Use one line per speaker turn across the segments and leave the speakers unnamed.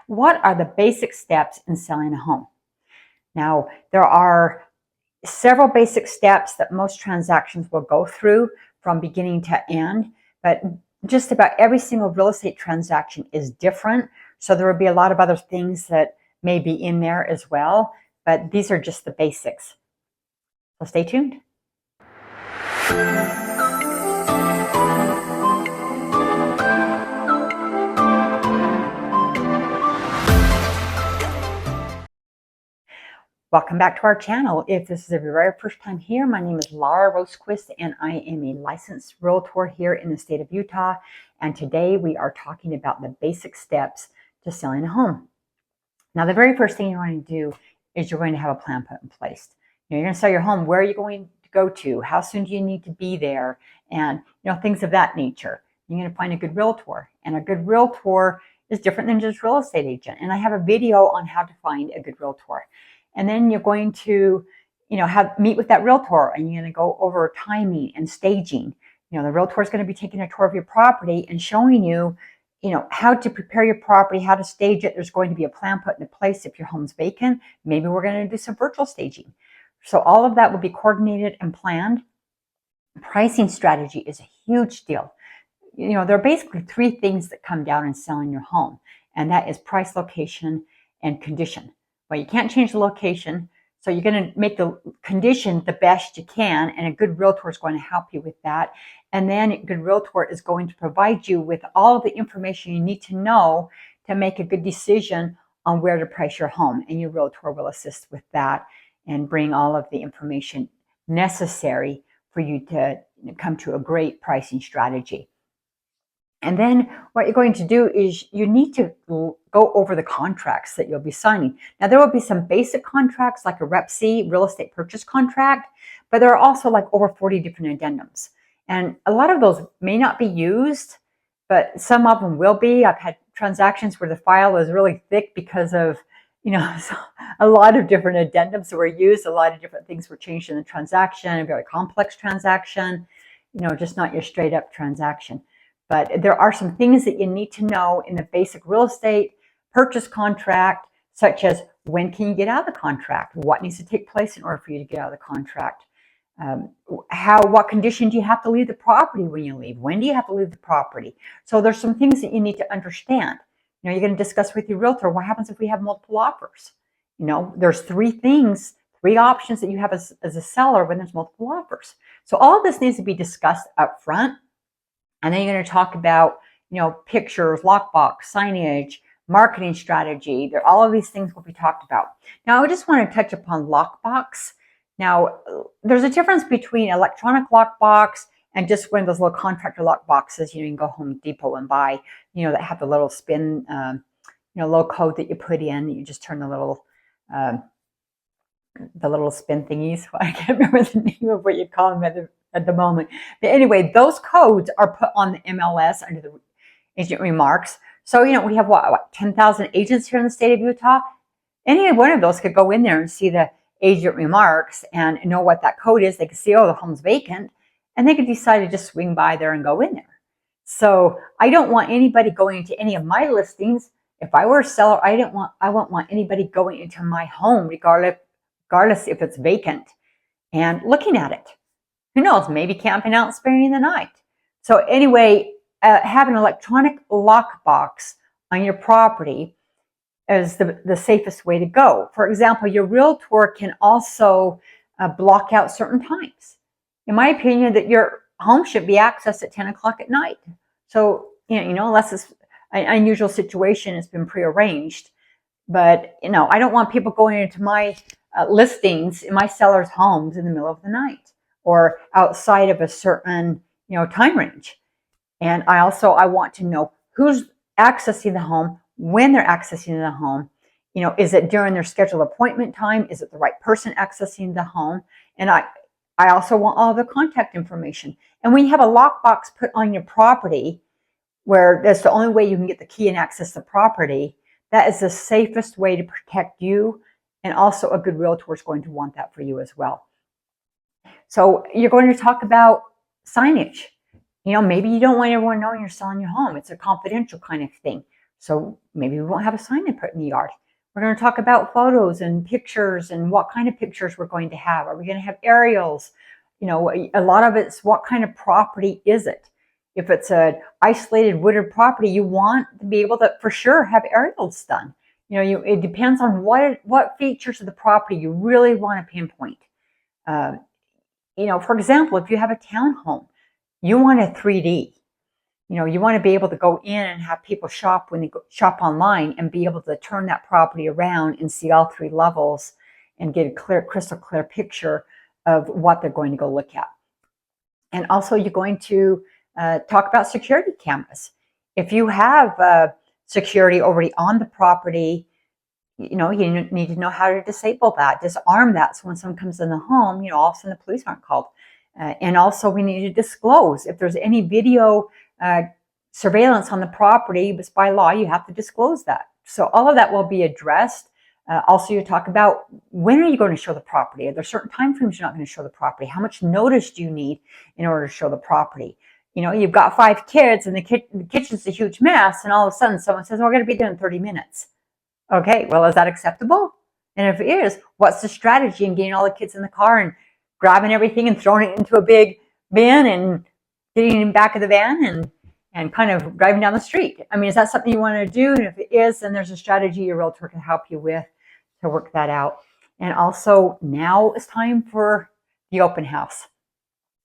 What are the basic steps in selling a home? Now, there are several basic steps that most transactions will go through from beginning to end, but just about every single real estate transaction is different. So there will be a lot of other things that may be in there as well, but these are just the basics. So stay tuned. Welcome back to our channel. If this is your very first time here, my name is Laura Rosequist and I am a licensed realtor here in the state of Utah. And today we are talking about the basic steps to selling a home. Now, the very first thing you want to do is you're going to have a plan put in place. You're going to sell your home. Where are you going to go to? How soon do you need to be there? And things of that nature. You're going to find a good realtor. And a good realtor is different than just real estate agent. And I have a video on how to find a good realtor. And then you're going to, meet with that realtor, and you're going to go over timing and staging. The realtor is going to be taking a tour of your property and showing you, how to prepare your property, how to stage it. There's going to be a plan put into place if your home's vacant. Maybe we're going to do some virtual staging. So all of that will be coordinated and planned. Pricing strategy is a huge deal. There are basically three things that come down in selling your home, and that is price, location, and condition. Well, you can't change the location, so you're going to make the condition the best you can, and a good realtor is going to help you with that. And then a good realtor is going to provide you with all of the information you need to know to make a good decision on where to price your home. And your realtor will assist with that and bring all of the information necessary for you to come to a great pricing strategy. And then what you're going to do is you need to go over the contracts that you'll be signing. Now, there will be some basic contracts like a Rep C, real estate purchase contract, but there are also like over 40 different addendums. And a lot of those may not be used, but some of them will be. I've had transactions where the file is really thick because of, a lot of different addendums that were used, a lot of different things were changed in the transaction, a very complex transaction, just not your straight up transaction. But there are some things that you need to know in the basic real estate purchase contract, such as when can you get out of the contract? What needs to take place in order for you to get out of the contract? What condition do you have to leave the property when you leave? When do you have to leave the property? So there's some things that you need to understand. You're going to discuss with your realtor, what happens if we have multiple offers? There's three options that you have as a seller when there's multiple offers. So all of this needs to be discussed up front. And then you're going to talk about, pictures, lockbox, signage, marketing strategy. All of these things will be talked about. Now, I just want to touch upon lockbox. Now, there's a difference between electronic lockbox and just one of those little contractor lockboxes. You can go Home Depot and buy, that have the little spin, little code that you put in. You just turn the little spin thingies. I can't remember the name of what you call them at the moment. But anyway, those codes are put on the MLS under the agent remarks. So, we have what 10,000 agents here in the state of Utah. Any one of those could go in there and see the agent remarks and know what that code is. They could see, oh, the home's vacant, and they could decide to just swing by there and go in there. So I don't want anybody going into any of my listings. If I were a seller, I won't want anybody going into my home, regardless if it's vacant, and looking at it. Who knows, maybe camping out and spending the night. So anyway, have an electronic lockbox on your property is the safest way to go. For example, your realtor can also block out certain times. In my opinion, that your home should be accessed at 10 o'clock at night. So, unless it's an unusual situation, it's been prearranged. But, I don't want people going into my listings in my sellers' homes in the middle of the night or outside of a certain, time range. And I want to know who's accessing the home, when they're accessing the home. Is it during their scheduled appointment time? Is it the right person accessing the home? And I also want all the contact information. And when you have a lockbox put on your property, where that's the only way you can get the key and access the property, that is the safest way to protect you. And also a good realtor is going to want that for you as well. So you're going to talk about signage. Maybe you don't want everyone knowing you're selling your home. It's a confidential kind of thing. So maybe we won't have a sign to put in the yard. We're going to talk about photos and pictures and what kind of pictures we're going to have. Are we going to have aerials? You know, a lot of it's what kind of property is it? If it's an isolated wooded property, you want to be able to, for sure, have aerials done. You know, it depends on what features of the property you really want to pinpoint. You know, for example, if you have a townhome, you want a 3D. You know, you want to be able to go in and have people shop when they shop online and be able to turn that property around and see all 3 levels and get a clear, crystal clear picture of what they're going to go look at. And also you're going to talk about security cameras. If you have security already on the property, you know, you need to know how to disable that, disarm that. So when someone comes in the home, you know, all of a sudden the police aren't called. And also we need to disclose if there's any video surveillance on the property, but by law, you have to disclose that. So all of that will be addressed. Also, you talk about when are you going to show the property? Are there certain time frames you're not going to show the property? How much notice do you need in order to show the property? You know, you've got 5 kids and the kitchen's a huge mess, and all of a sudden someone says, "We're going to be there in 30 minutes." Okay, well, is that acceptable? And if it is, what's the strategy in getting all the kids in the car and grabbing everything and throwing it into a big bin and getting in the back of the van and kind of driving down the street? I mean, is that something you want to do? And if it is, then there's a strategy your realtor can help you with to work that out. And also, now it's time for the open house.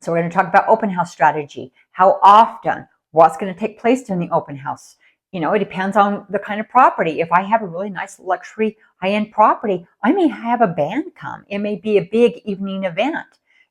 So we're going to talk about open house strategy. How often? What's going to take place during the open house? You know, it depends on the kind of property. If I have a really nice luxury high-end property, I may have a band come. It may be a big evening event.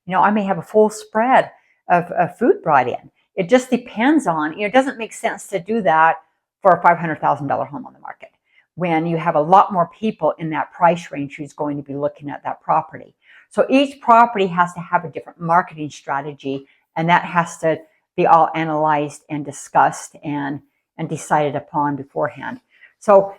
You know, I may have a full spread of food brought in. It just depends on, you know, it doesn't make sense to do that for a $500,000 home on the market when you have a lot more people in that price range who's going to be looking at that property. So each property has to have a different marketing strategy, and that has to be all analyzed and discussed and decided upon beforehand. So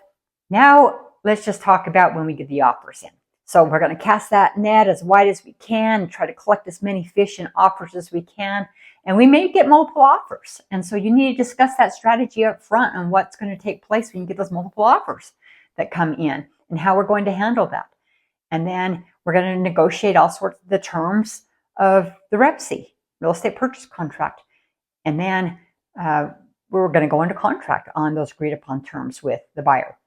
now let's just talk about when we get the offers in. So we're going to cast that net as wide as we can, try to collect as many fish and offers as we can. And we may get multiple offers. And so you need to discuss that strategy up front and what's going to take place when you get those multiple offers that come in and how we're going to handle that. And then we're going to negotiate all sorts of the terms of the REPC, real estate purchase contract. And then we're going to go into contract on those agreed upon terms with the buyer.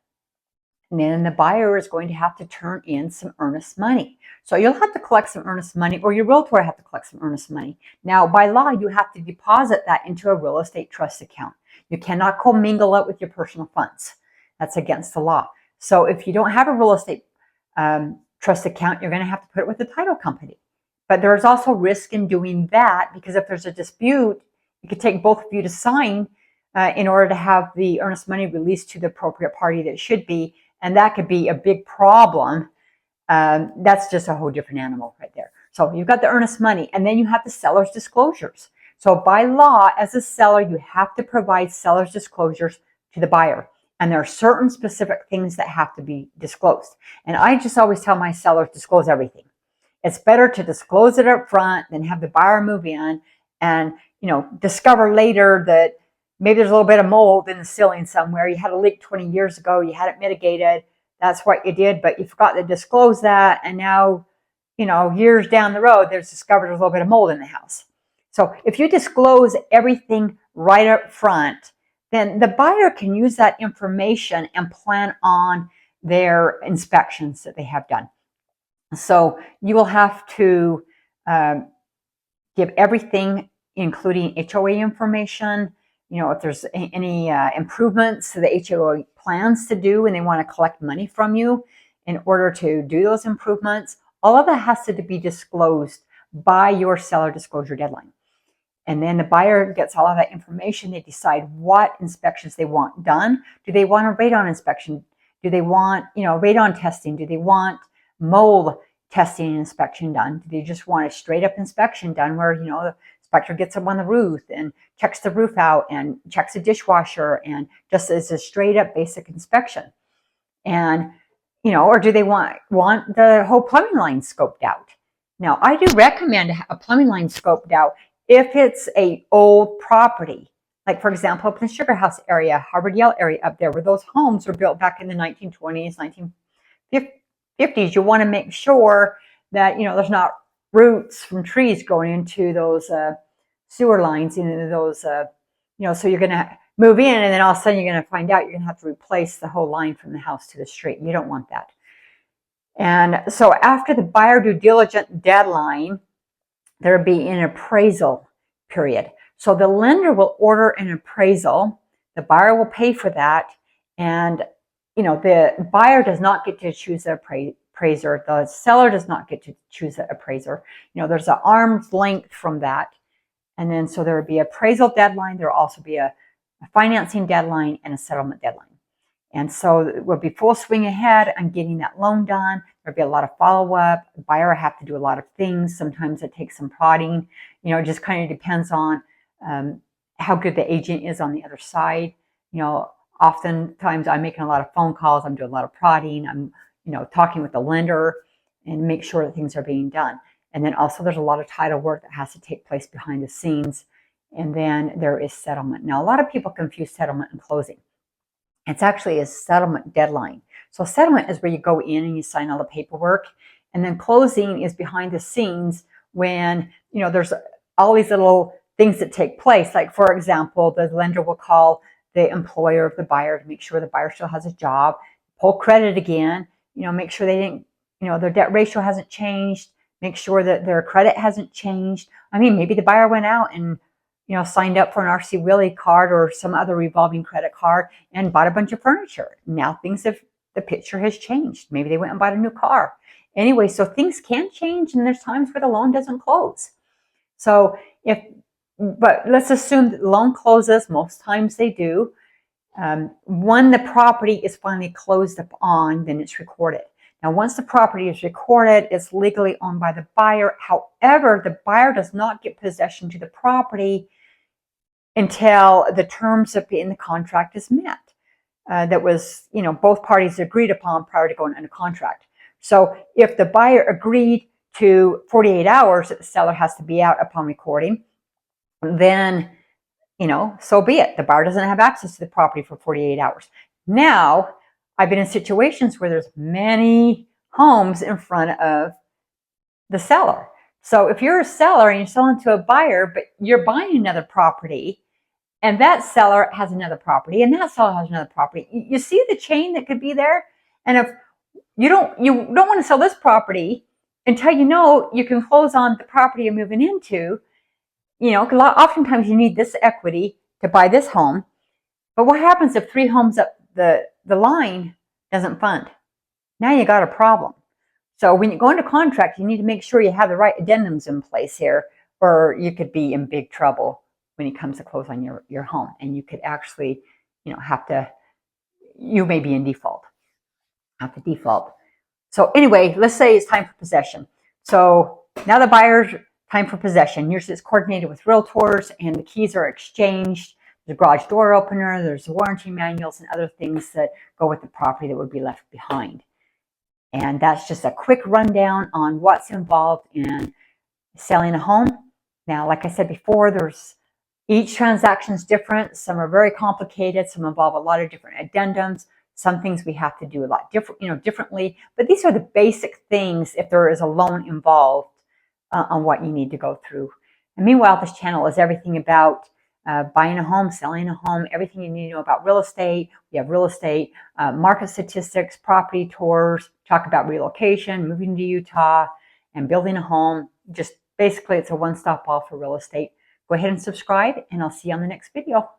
And then the buyer is going to have to turn in some earnest money. So you'll have to collect some earnest money, or your realtor have to collect some earnest money. Now, by law, you have to deposit that into a real estate trust account. You cannot commingle it with your personal funds. That's against the law. So if you don't have a real estate trust account, you're going to have to put it with the title company. But there's also risk in doing that, because if there's a dispute, it could take both of you to sign in order to have the earnest money released to the appropriate party that it should be. And that could be a big problem. That's just a whole different animal right there. So you've got the earnest money, and then you have the seller's disclosures. So by law, as a seller, you have to provide seller's disclosures to the buyer. And there are certain specific things that have to be disclosed. And I just always tell my sellers, disclose everything. It's better to disclose it up front than have the buyer move in and, you know, discover later that maybe there's a little bit of mold in the ceiling somewhere. You had a leak 20 years ago. You had it mitigated. That's what you did, but you forgot to disclose that. And now, you know, years down the road, there's discovered there's a little bit of mold in the house. So if you disclose everything right up front, then the buyer can use that information and plan on their inspections that they have done. So you will have to give everything, including HOA information. You know, if there's any improvements that the HOA plans to do and they want to collect money from you in order to do those improvements, all of that has to be disclosed by your seller disclosure deadline. And then the buyer gets all of that information. They decide what inspections they want done. Do they want a radon inspection? Do they want, you know, radon testing? Do they want mold testing and inspection done? Do they just want a straight up inspection done where, you know, the inspector gets up on the roof and checks the roof out and checks the dishwasher and just as a straight up basic inspection? And, you know, or do they want the whole plumbing line scoped out? Now, I do recommend a plumbing line scoped out if it's a old property. Like, for example, up in the Sugar House area, Harvard Yale area up there, where those homes were built back in the 1920s, 1950s, you want to make sure that, there's not roots from trees going into those sewer lines, into those, so you're going to move in and then all of a sudden you're going to find out you're going to have to replace the whole line from the house to the street. You don't want that. And so after the buyer due diligence deadline, there will be an appraisal period. So the lender will order an appraisal. The buyer will pay for that. And, the buyer does not get to choose the appraiser. The seller does not get to choose the appraiser. There's an arm's length from that. And then so there will be an appraisal deadline. There will also be a financing deadline and a settlement deadline. And so we'll be full swing ahead on getting that loan done. There'll be a lot of follow-up. The buyer will have to do a lot of things. Sometimes it takes some prodding. It just kind of depends on how good the agent is on the other side. Oftentimes I'm making a lot of phone calls. I'm doing a lot of prodding. I'm, talking with the lender and make sure that things are being done. And then also there's a lot of title work that has to take place behind the scenes. And then there is settlement. Now, a lot of people confuse settlement and closing. It's actually a settlement deadline. So settlement is where you go in and you sign all the paperwork. And then closing is behind the scenes when, there's all these little things that take place. Like, for example, the lender will call the employer of the buyer to make sure the buyer still has a job, pull credit again, make sure they didn't, their debt ratio hasn't changed, make sure that their credit hasn't changed. I mean, maybe the buyer went out and signed up for an RC Willie card or some other revolving credit card and bought a bunch of furniture. Now the picture has changed. Maybe they went and bought a new car. Anyway, so things can change and there's times where the loan doesn't close. So but let's assume that the loan closes. Most times they do. When the property is finally closed upon, then it's recorded. Now, once the property is recorded, it's legally owned by the buyer. However, the buyer does not get possession to the property until the terms in the contract is met. That was, both parties agreed upon prior to going under contract. So if the buyer agreed to 48 hours that the seller has to be out upon recording, then, so be it. The buyer doesn't have access to the property for 48 hours. Now, I've been in situations where there's many homes in front of the seller. So if you're a seller and you're selling to a buyer, but you're buying another property, and that seller has another property, and that seller has another property, you see the chain that could be there? And if you don't want to sell this property until you can close on the property you're moving into, oftentimes you need this equity to buy this home. But what happens if 3 homes up the line doesn't fund? Now you got a problem. So when you go into contract, you need to make sure you have the right addendums in place here, or you could be in big trouble when it comes to close on your home. And you could actually, you may be in default, have to default. So anyway, let's say it's time for possession. So now the buyer's time for possession. Usually it's coordinated with realtors and the keys are exchanged. There's a garage door opener, there's warranty manuals and other things that go with the property that would be left behind. And that's just a quick rundown on what's involved in selling a home. Now, like I said before, each transaction is different. Some are very complicated. Some involve a lot of different addendums. Some things we have to do a lot differently. But these are the basic things if there is a loan involved on what you need to go through. And meanwhile, this channel is everything about buying a home, selling a home, everything you need to know about real estate. We have real estate, market statistics, property tours, talk about relocation, moving to Utah, and building a home. Just basically, it's a one-stop all for real estate. Go ahead and subscribe, and I'll see you on the next video.